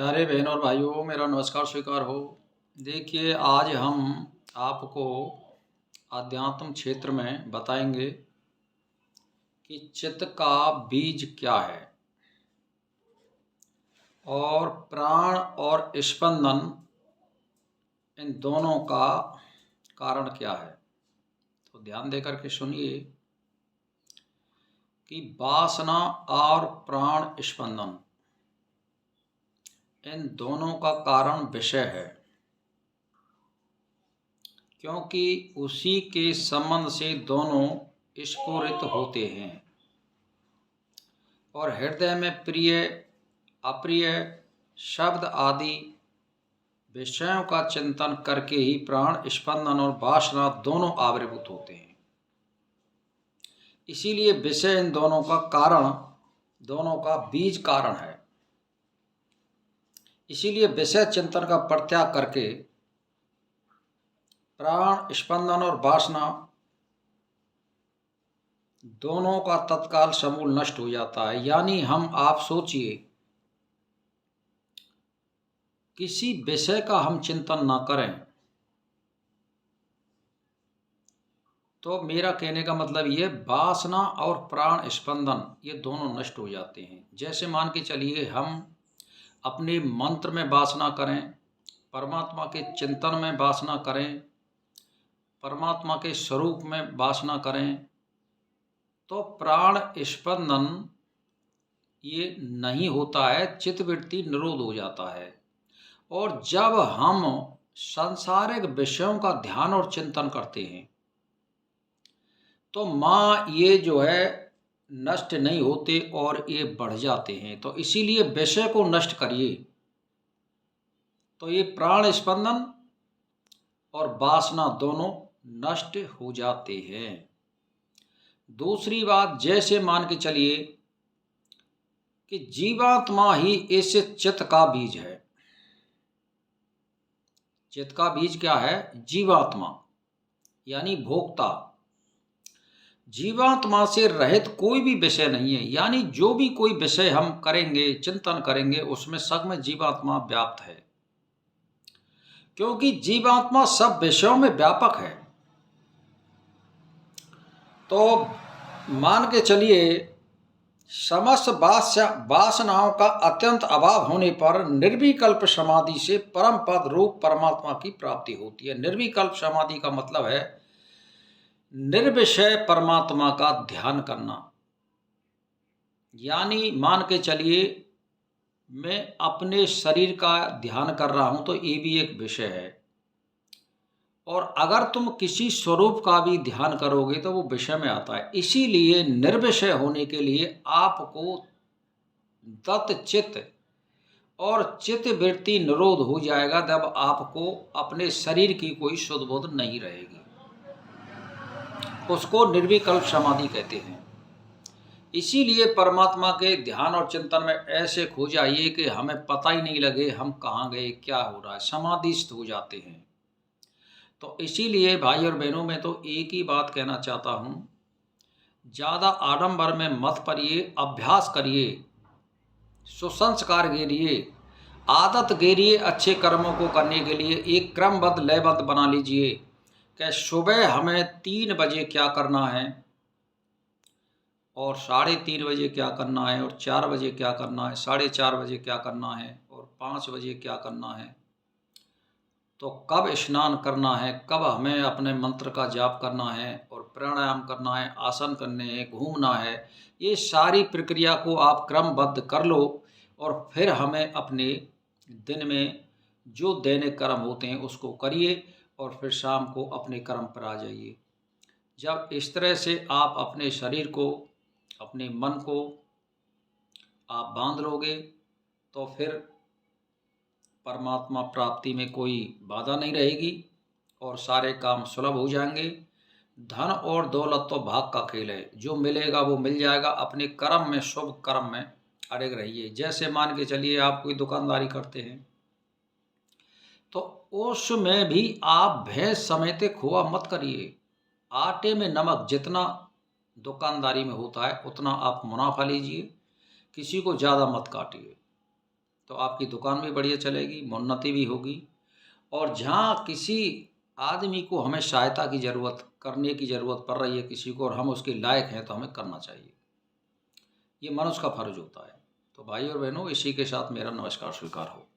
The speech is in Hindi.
प्यारे बहन और भाइयों, मेरा नमस्कार स्वीकार हो। देखिए, आज हम आपको आध्यात्म क्षेत्र में बताएंगे कि चित्त का बीज क्या है और प्राण और स्पंदन इन दोनों का कारण क्या है। तो ध्यान देकर के सुनिए कि वासना और प्राण स्पंदन इन दोनों का कारण विषय है, क्योंकि उसी के संबंध से दोनों स्फुरित होते हैं और हृदय में प्रिय अप्रिय शब्द आदि विषयों का चिंतन करके ही प्राण स्पंदन और वासना दोनों आविर्भूत होते हैं। इसीलिए विषय इन दोनों का कारण, दोनों का बीज कारण है। इसीलिए विषय चिंतन का परित्याग करके प्राण स्पंदन और वासना दोनों का तत्काल समूल नष्ट हो जाता है। यानी आप सोचिए, किसी विषय का हम चिंतन ना करें तो मेरा कहने का मतलब ये वासना और प्राण स्पंदन ये दोनों नष्ट हो जाते हैं। जैसे मान के चलिए, हम अपने मंत्र में वासना करें, परमात्मा के चिंतन में वासना करें, परमात्मा के स्वरूप में वासना करें, तो प्राण स्पंदन ये नहीं होता है, चित्तवृत्ति निरोध हो जाता है। और जब हम सांसारिक विषयों का ध्यान और चिंतन करते हैं तो ये जो है नष्ट नहीं होते और ये बढ़ जाते हैं। तो इसीलिए विषय को नष्ट करिए तो ये प्राण स्पंदन और वासना दोनों नष्ट हो जाते हैं। दूसरी बात, जैसे मान के चलिए कि जीवात्मा ही इस चित्त का बीज है। चित्त का बीज क्या है? जीवात्मा यानी भोक्ता। जीवात्मा से रहित कोई भी विषय नहीं है। यानी जो भी कोई विषय हम करेंगे, चिंतन करेंगे, उसमें सब में जीवात्मा व्याप्त है, क्योंकि जीवात्मा सब विषयों में व्यापक है। तो मान के चलिए, समस्त वासनाओं का अत्यंत अभाव होने पर निर्विकल्प समाधि से परम पद रूप परमात्मा की प्राप्ति होती है। निर्विकल्प समाधि का मतलब है निर्विषय परमात्मा का ध्यान करना। यानी मान के चलिए, मैं अपने शरीर का ध्यान कर रहा हूं तो ये भी एक विषय है, और अगर तुम किसी स्वरूप का भी ध्यान करोगे तो वो विषय में आता है। इसीलिए निर्विषय होने के लिए आपको तत् चित्त और चित्त वृत्ति निरोध हो जाएगा, जब आपको अपने शरीर की कोई शुद्ध बोध नहीं रहेगी। उसको निर्विकल्प समाधि कहते हैं। इसीलिए परमात्मा के ध्यान और चिंतन में ऐसे खो जाइए कि हमें पता ही नहीं लगे हम कहाँ गए, क्या हो रहा है, समाधिस्थ हो जाते हैं। तो इसीलिए भाई और बहनों, में तो एक ही बात कहना चाहता हूँ, ज़्यादा आडंबर में मत पड़िए, अभ्यास करिए, सुसंस्कार गेरिए, आदत गेरिए अच्छे कर्मों को करने के लिए। एक क्रमबद्ध लयबद्ध बना लीजिए कि सुबह हमें 3 बजे क्या करना है, और 3:30 बजे क्या करना है, और 4 बजे क्या करना है, 4:30 बजे क्या करना है, और 5 बजे क्या करना है। तो कब स्नान करना है, कब हमें अपने मंत्र का जाप करना है, और प्राणायाम करना है, आसन करने हैं, घूमना है, ये सारी प्रक्रिया को आप क्रमबद्ध कर लो। और फिर हमें अपने दिन में जो दैनिक कर्म होते हैं उसको करिए, और फिर शाम को अपने कर्म पर आ जाइए। जब इस तरह से आप अपने शरीर को, अपने मन को आप बांध लोगे तो फिर परमात्मा प्राप्ति में कोई बाधा नहीं रहेगी और सारे काम सुलभ हो जाएंगे। धन और दौलत तो भाग का खेल है, जो मिलेगा वो मिल जाएगा। अपने कर्म में, शुभ कर्म में अड़े रहिए। जैसे मान के चलिए, आप कोई दुकानदारी करते हैं तो उसमें भी आप भैंस समेते खोआ मत करिए। आटे में नमक जितना दुकानदारी में होता है उतना आप मुनाफा लीजिए, किसी को ज़्यादा मत काटिए। तो आपकी दुकान भी बढ़िया चलेगी, उन्नति भी होगी। और जहाँ किसी आदमी को हमें सहायता की ज़रूरत करने की ज़रूरत पड़ रही है किसी को और हम उसके लायक हैं तो हमें करना चाहिए। ये मनुष्य का फ़र्ज़ होता है। तो भाई और बहनों, इसी के साथ मेरा नमस्कार स्वीकार हो।